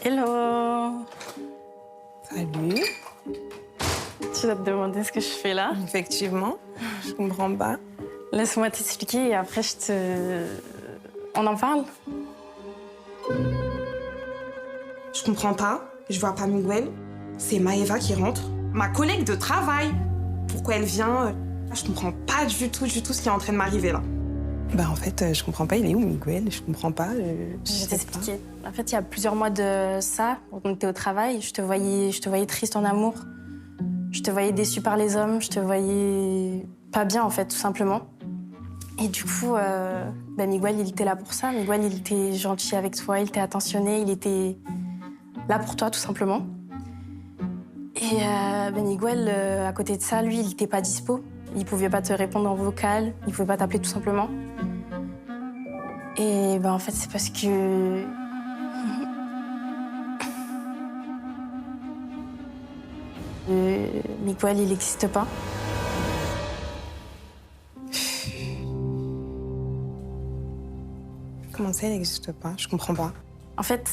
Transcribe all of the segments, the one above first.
Hello! Salut. Tu vas te demander ce que je fais là? Effectivement, je comprends pas. Laisse-moi t'expliquer et après On en parle? Je comprends pas, je vois pas Miguel. C'est Maëva qui rentre, ma collègue de travail. Pourquoi elle vient? Je comprends pas du tout ce qui est en train de m'arriver là. Bah en fait, je comprends pas, il est où Miguel? Je comprends pas. Je vais t'expliquer. En fait, il y a plusieurs mois de ça, on était au travail, je te voyais triste en amour. Je te voyais déçue par les hommes, je te voyais pas bien en fait, tout simplement. Et du coup, Miguel, il était là pour ça. Miguel, il était gentil avec toi, il était attentionné, il était là pour toi, tout simplement. Et Miguel, à côté de ça, lui, il était pas dispo. Il pouvait pas te répondre en vocal, il pouvait pas t'appeler tout simplement. Et en fait, c'est parce que... Miguel, il n'existe pas. Comment ça, il n'existe pas? Je comprends pas. En fait,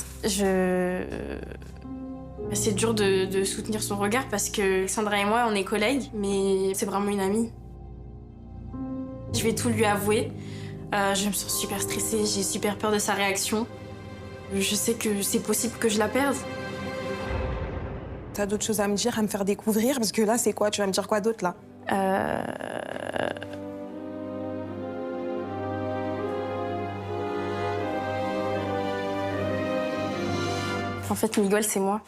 c'est dur de soutenir son regard parce que Sandra et moi, on est collègues, mais c'est vraiment une amie. Je vais tout lui avouer. Je me sens super stressée, j'ai super peur de sa réaction. Je sais que c'est possible que je la perde. T'as d'autres choses à me dire, à me faire découvrir? Parce que là, c'est quoi? Tu vas me dire quoi d'autre, là? En fait, Miguel, c'est moi.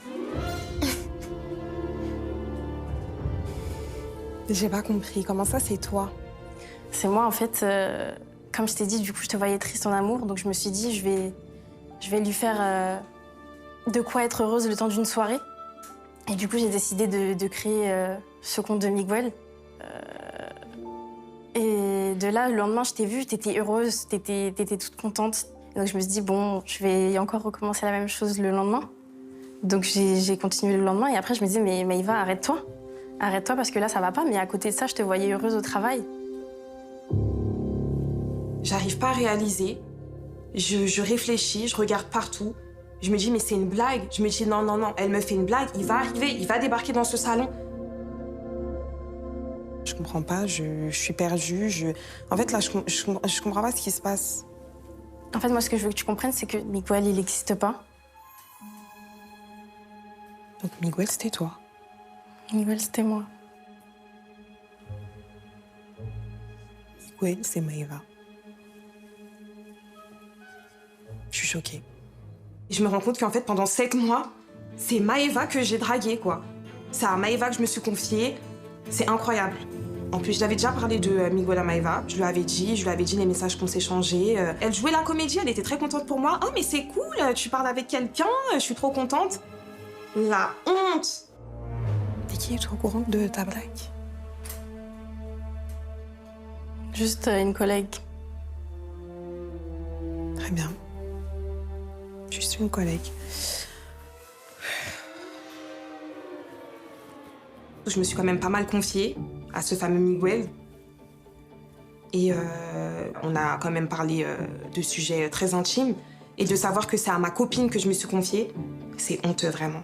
J'ai pas compris. Comment ça, c'est toi? C'est moi, en fait. Comme je t'ai dit, du coup, je te voyais triste en amour, donc je me suis dit, je vais lui faire de quoi être heureuse le temps d'une soirée. Et du coup, j'ai décidé de créer ce compte de Miguel. Et de là, le lendemain, je t'ai vue, t'étais heureuse, t'étais toute contente. Donc je me suis dit, bon, je vais encore recommencer la même chose le lendemain. Donc j'ai continué le lendemain et après, je me disais, mais Maëva, arrête-toi. Arrête-toi parce que là, ça va pas. Mais à côté de ça, je te voyais heureuse au travail. J'arrive pas à réaliser. Je réfléchis, je regarde partout. Je me dis, mais c'est une blague. Je me dis, non, non, non, elle me fait une blague. Il va arriver, il va débarquer dans ce salon. Je comprends pas, je suis perdue. En fait, là, je comprends pas ce qui se passe. En fait, moi, ce que je veux que tu comprennes, c'est que Miguel, il n'existe pas. Donc, Miguel, c'était toi. Miguel, c'était moi. Miguel, c'est Maëva. Je suis choquée. Et je me rends compte qu'en fait, pendant 7 mois, c'est Maëva que j'ai draguée, quoi. C'est à Maëva que je me suis confiée. C'est incroyable. En plus, je l'avais déjà parlé de Miguel à Maëva. Je lui avais dit les messages qu'on s'échangeait. Elle jouait la comédie, elle était très contente pour moi. « Oh, mais c'est cool, tu parles avec quelqu'un, je suis trop contente. » La honte! Et qui est au courant de ta blague? Juste une collègue. Très bien. Juste une collègue. Je me suis quand même pas mal confiée à ce fameux Miguel. Et on a quand même parlé de sujets très intimes. Et de savoir que c'est à ma copine que je me suis confiée, c'est honteux, vraiment.